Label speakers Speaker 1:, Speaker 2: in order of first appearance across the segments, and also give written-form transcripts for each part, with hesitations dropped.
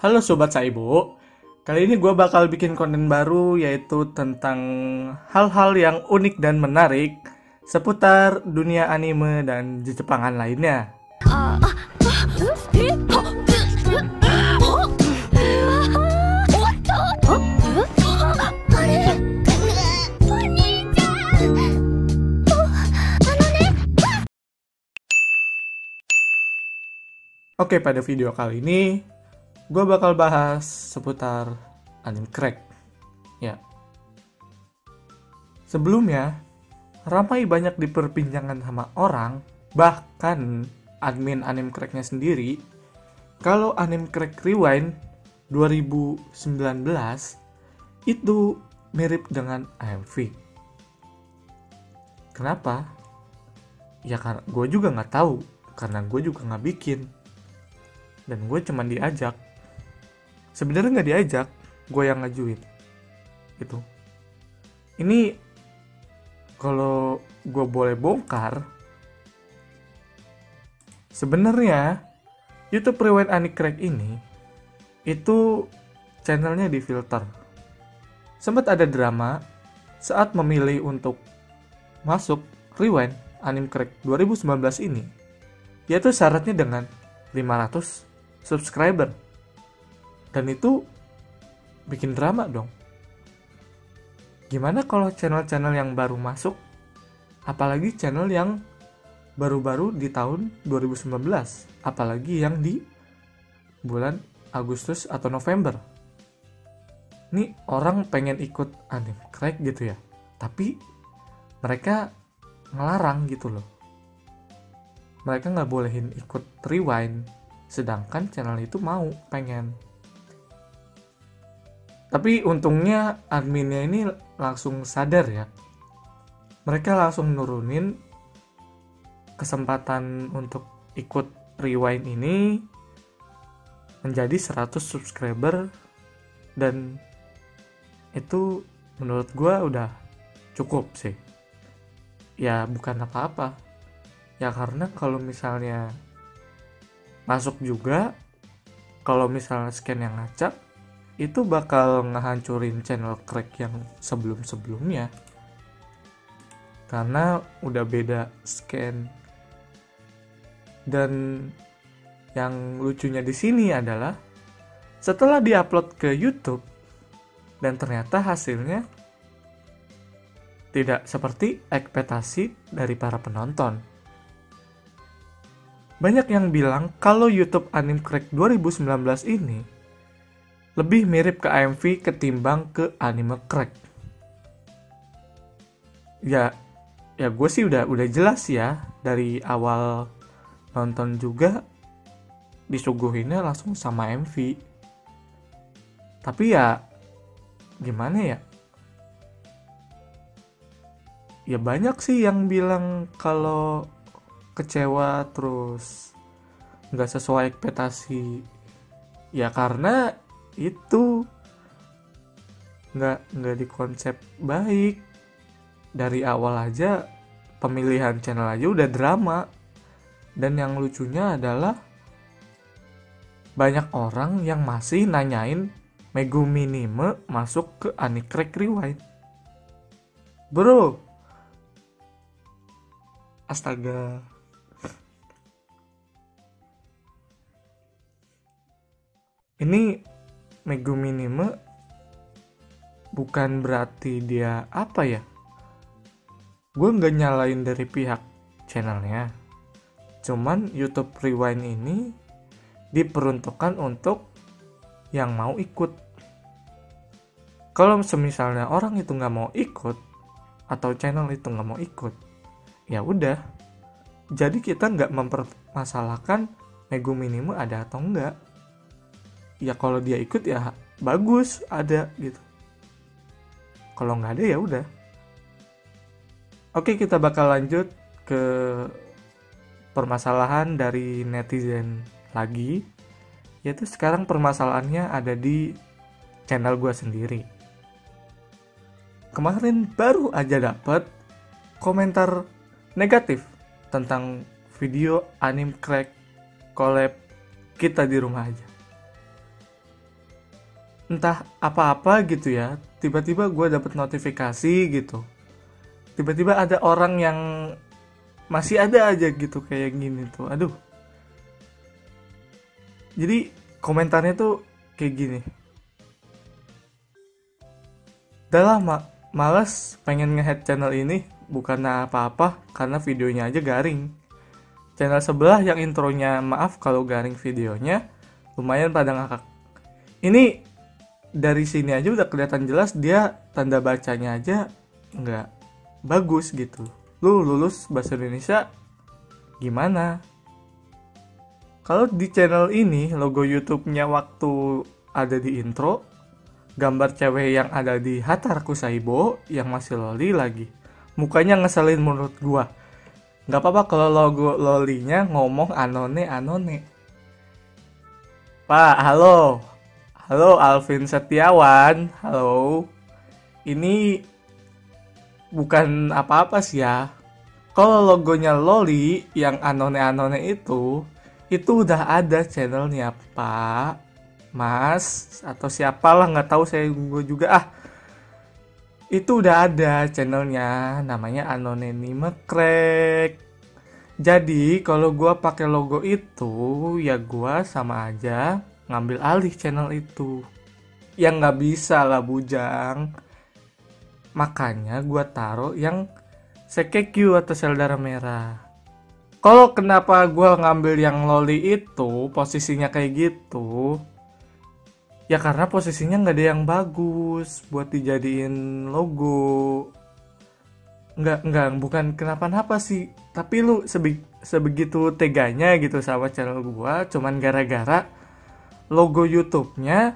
Speaker 1: Halo Sobat Saibo, kali ini gue bakal bikin konten baru yaitu tentang hal-hal yang unik dan menarik seputar dunia anime dan Jepangan lainnya. Oke, pada video kali ini gue bakal bahas seputar anime crack. Ya. Sebelumnya, ramai banyak diperbincangkan sama orang, bahkan admin anime cracknya sendiri, kalau anime crack rewind 2019 itu mirip dengan AMV. Kenapa? Ya karena gue juga nggak tahu, karena gue juga nggak bikin. Dan gue cuman diajak. Sebenarnya nggak diajak, gue yang ngajuin. Gitu. Ini kalau gue boleh bongkar, sebenarnya YouTube Rewind Anime Crack ini itu channelnya difilter. Sempat ada drama saat memilih untuk masuk Rewind Anime Crack 2019 ini, yaitu syaratnya dengan 500 subscriber. Dan itu bikin drama dong. Gimana kalau channel-channel yang baru masuk, apalagi channel yang baru-baru di tahun 2019, apalagi yang di bulan Agustus atau November. Ini orang pengen ikut anime crack gitu ya, tapi mereka ngelarang gitu loh. Mereka nggak bolehin ikut rewind, sedangkan channel itu pengen. Tapi untungnya adminnya ini langsung sadar ya. Mereka langsung nurunin kesempatan untuk ikut rewind ini menjadi 100 subscriber, dan itu menurut gue udah cukup sih. Ya bukan apa-apa. Ya karena kalau misalnya masuk juga, kalau misalnya scan yang ngacak, itu bakal ngehancurin channel crack yang sebelum-sebelumnya. Karena udah beda scan. Dan yang lucunya di sini adalah setelah diupload ke YouTube dan ternyata hasilnya tidak seperti ekspektasi dari para penonton. Banyak yang bilang kalau YouTube Anime Crack 2019 ini lebih mirip ke AMV ketimbang ke anime crack. Ya gue sih udah jelas ya, dari awal nonton juga disuguhinnya langsung sama MV. Tapi ya gimana ya? Ya banyak sih yang bilang kalau kecewa terus nggak sesuai ekspektasi. Ya karena itu nggak dikonsep baik dari awal aja. Pemilihan channel aja udah drama. Dan yang lucunya adalah banyak orang yang masih nanyain Megumi Minime masuk ke Anime Crack Rewind. Bro, astaga. Ini Megumi Minime bukan berarti dia apa ya? Gue nggak nyalain dari pihak channelnya. Cuman YouTube Rewind ini diperuntukkan untuk yang mau ikut. Kalau semisalnya orang itu nggak mau ikut atau channel itu nggak mau ikut, ya udah. Jadi kita nggak mempermasalahkan Megumi Minime ada atau enggak. Ya kalau dia ikut ya bagus ada gitu. Kalau nggak ada ya udah. Oke, kita bakal lanjut ke permasalahan dari netizen lagi. Yaitu sekarang permasalahannya ada di channel gue sendiri. Kemarin baru aja dapet komentar negatif tentang video anime crack collab Kita di Rumah Aja. entah apa-apa gitu ya, tiba-tiba gue dapet notifikasi gitu, tiba-tiba ada orang yang masih ada aja gitu kayak gini tuh, aduh. Jadi komentarnya tuh kayak gini, udah lah males pengen nge-head channel ini, bukan apa-apa karena videonya aja garing. Channel sebelah yang intronya maaf kalau garing videonya, lumayan pada ngakak. Ini dari sini aja udah kelihatan jelas dia tanda bacanya aja nggak bagus gitu. Lu lulus bahasa Indonesia gimana? Kalau di channel ini logo YouTube-nya waktu ada di intro, gambar cewek yang ada di Hataraku Kusaibo yang masih loli lagi. Mukanya ngeselin menurut gua. Gak apa-apa kalau logo lolinya ngomong anone. Pak, halo. Halo Alvin Setiawan. Halo. Ini bukan apa-apa sih ya. Kalau logonya loli yang anone itu udah ada channelnya, Pak, Mas, atau siapalah nggak tahu, gue juga itu udah ada channelnya, namanya Anonymous Crack. Jadi kalau gue pakai logo itu ya gue sama aja ngambil alih channel itu, yang nggak bisa lah bujang. Makanya gue taruh yang Sekekyu atau sel darah merah. Kalau kenapa gue ngambil yang loli itu posisinya kayak gitu, ya karena posisinya nggak ada yang bagus buat dijadiin logo. Bukan kenapa-napa sih, tapi lu sebegitu teganya gitu sama channel gue, cuman gara-gara logo YouTube-nya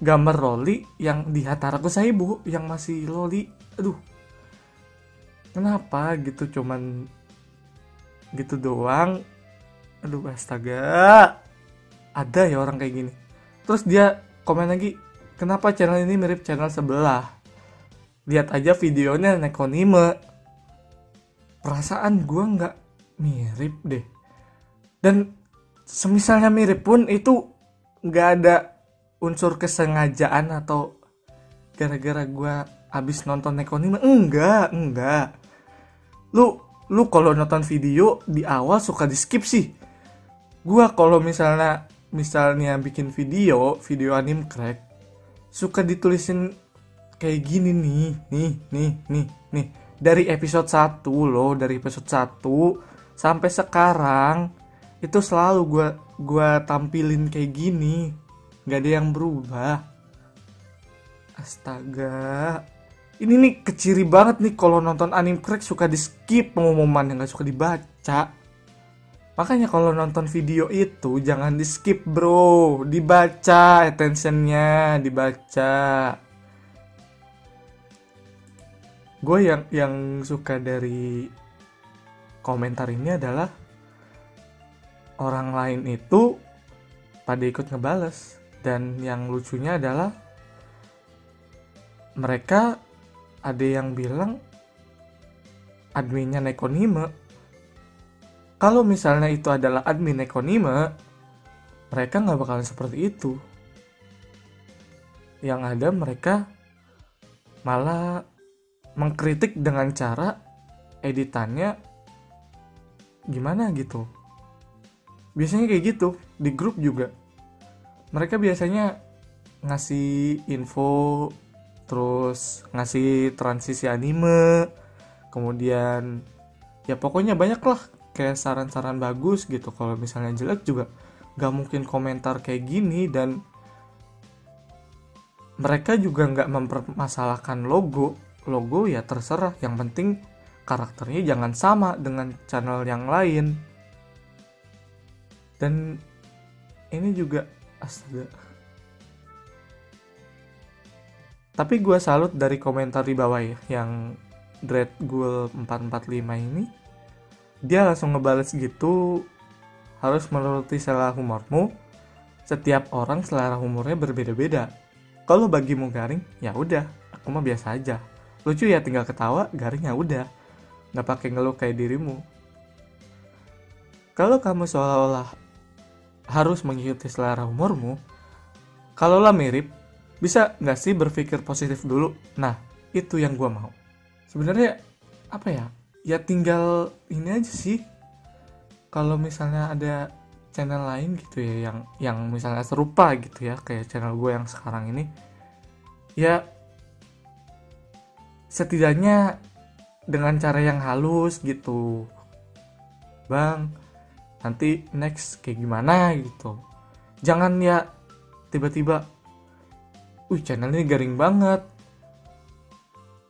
Speaker 1: gambar loli yang di Hataraku Kusaibo yang masih loli. Aduh, kenapa gitu, cuman gitu doang. Aduh, astaga, ada ya orang kayak gini. Terus dia komen lagi, kenapa channel ini mirip channel sebelah, lihat aja videonya nekonime. Perasaan gue nggak mirip deh, dan semisalnya mirip pun itu nggak ada unsur kesengajaan atau gara-gara gue abis nonton nekonime. Enggak. Lu kalau nonton video di awal suka di skip sih. Gua kalau misalnya bikin video anime crack, suka ditulisin kayak gini nih. Dari episode 1 loh, dari episode 1 sampai sekarang itu selalu gua tampilin kayak gini. Gak ada yang berubah. Astaga. Ini nih keciri banget nih kalau nonton anime crack suka di skip pengumuman yang gak suka dibaca. Makanya kalau nonton video itu jangan di skip bro, dibaca, attentionnya dibaca. Gue yang suka dari komentar ini adalah orang lain itu pada ikut ngebales, dan yang lucunya adalah mereka ada yang bilang adminnya nekonime. Kalau misalnya itu adalah admin nekonime, mereka nggak bakalan seperti itu. Yang ada mereka malah mengkritik dengan cara editannya gimana gitu. Biasanya kayak gitu di grup juga. Mereka biasanya ngasih info, terus ngasih transisi anime, kemudian ya pokoknya banyak lah kayak saran-saran bagus gitu. Kalau misalnya jelek juga gak mungkin komentar kayak gini, dan mereka juga gak mempermasalahkan logo ya terserah, yang penting karakternya jangan sama dengan channel yang lain. Dan ini juga astaga. Tapi gue salut dari komentar di bawah ya, yang Dreadghoul 445 ini, dia langsung ngebales gitu, harus menuruti selera humormu. Setiap orang selera humornya berbeda-beda. Kalau bagimu garing, ya udah, aku mah biasa aja. Lucu ya tinggal ketawa, garing ya udah, nggak pakai ngeluh kayak dirimu. Kalau kamu seolah-olah harus mengikuti selera humormu, kalaulah mirip, Bisa nggak sih berpikir positif dulu? Nah, itu yang gue mau. Sebenarnya apa ya? Ya tinggal ini aja sih. Kalau misalnya ada channel lain gitu ya yang misalnya serupa gitu ya kayak channel gue yang sekarang ini, ya setidaknya dengan cara yang halus gitu, bang, nanti next kayak gimana gitu. Jangan ya tiba-tiba, channel ini garing banget,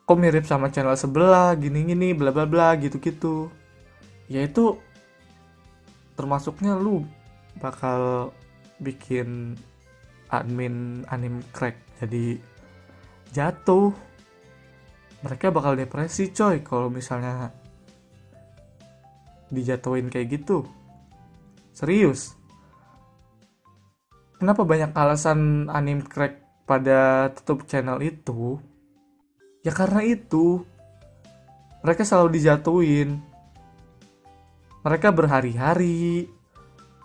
Speaker 1: kok mirip sama channel sebelah, gini-gini, bla bla bla, gitu-gitu. Ya itu termasuknya lu bakal bikin admin anime crack jadi jatuh. Mereka bakal depresi coy kalau misalnya dijatuhin kayak gitu. Serius. Kenapa banyak alasan anime crack pada tutup channel itu? Ya karena itu. Mereka selalu dijatuhin. Mereka berhari-hari.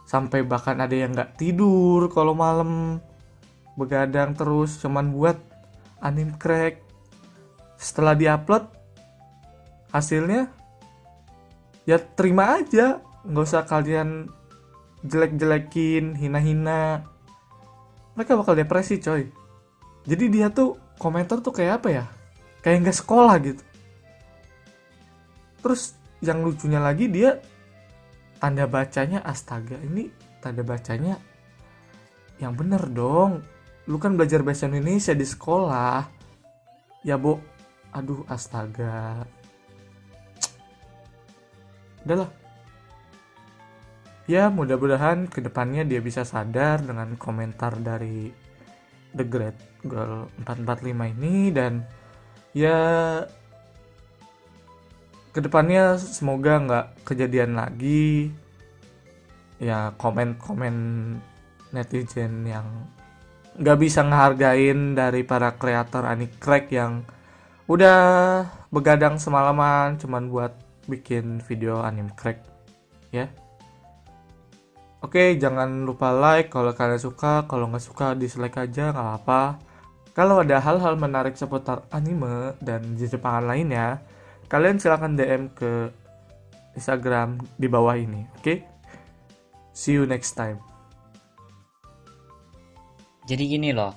Speaker 1: Sampai bahkan ada yang gak tidur kalau malam. Begadang terus cuman buat anime crack. Setelah diupload, hasilnya ya terima aja. Gak usah kalian jelek-jelekin, hina-hina. Mereka bakal depresi coy. Jadi dia tuh komentar tuh kayak apa ya, kayak gak sekolah gitu. Terus yang lucunya lagi, dia tanda bacanya astaga. Ini tanda bacanya yang bener dong. Lu kan belajar bahasa Indonesia di sekolah ya, Bo. Aduh, astaga. Udahlah. Ya, mudah-mudahan kedepannya dia bisa sadar dengan komentar dari The Great Girl 445 ini. Dan ya kedepannya semoga nggak kejadian lagi. Ya, komen-komen netizen yang nggak bisa ngehargain dari para kreator anime crack yang udah begadang semalaman cuman buat bikin video anime crack ya. Oke, jangan lupa like kalau kalian suka. Kalau nggak suka dislike aja, nggak apa-apa. Kalau ada hal-hal menarik seputar anime dan Jepangan lainnya, kalian silahkan DM ke Instagram di bawah ini. Oke? See you next time.
Speaker 2: Jadi gini loh,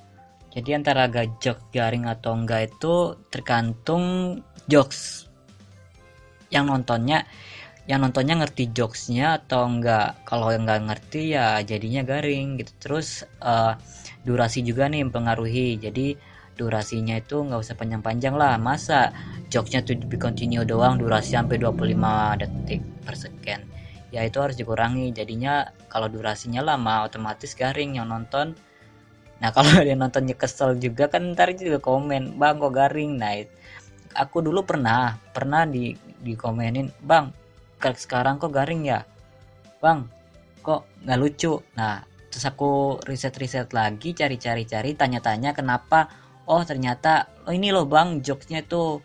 Speaker 2: jadi antara jokes garing atau enggak itu tergantung jokes yang nontonnya ngerti jokesnya atau enggak. Kalau enggak ngerti ya jadinya garing gitu. Terus durasi juga nih mempengaruhi. Jadi durasinya itu nggak usah panjang-panjang lah. Masa jokesnya tuh di continue doang durasi sampai 25 detik per second. Ya itu harus dikurangi. Jadinya kalau durasinya lama otomatis garing yang nonton. Nah kalau dia nontonnya kesel juga kan ntar juga komen, bang kok garing. Nah aku dulu pernah dikomenin, bang sekarang kok garing ya, bang kok nggak lucu. Nah terus aku riset lagi, cari tanya-tanya kenapa. Oh ternyata ini loh bang, jokesnya tuh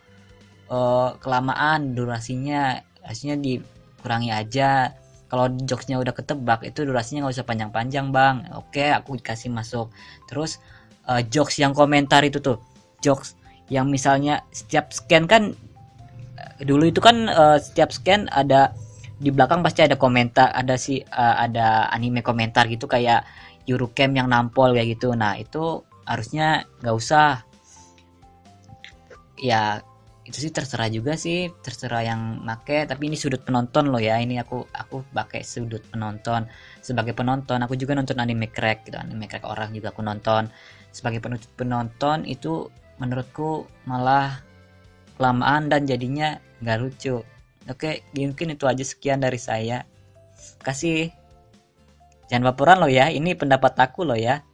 Speaker 2: kelamaan durasinya, harusnya dikurangi aja. Kalau jokesnya udah ketebak itu durasinya nggak usah panjang-panjang bang. Oke, aku dikasih masuk. Terus jokes yang komentar itu tuh, jokes yang misalnya setiap scan kan dulu itu kan setiap scan ada di belakang pasti ada komentar, ada anime komentar gitu kayak Eurocam yang nampol kayak gitu. Nah itu harusnya nggak usah. Ya itu sih terserah juga sih, terserah yang make. Tapi ini sudut penonton loh ya, ini aku pakai sudut penonton. Sebagai penonton aku juga nonton anime crack gitu, anime crack orang juga aku nonton. Sebagai penonton itu menurutku malah kelamaan dan jadinya nggak lucu. Oke, mungkin itu aja, sekian dari saya. Kasih, jangan baperan loh ya, ini pendapat aku loh ya.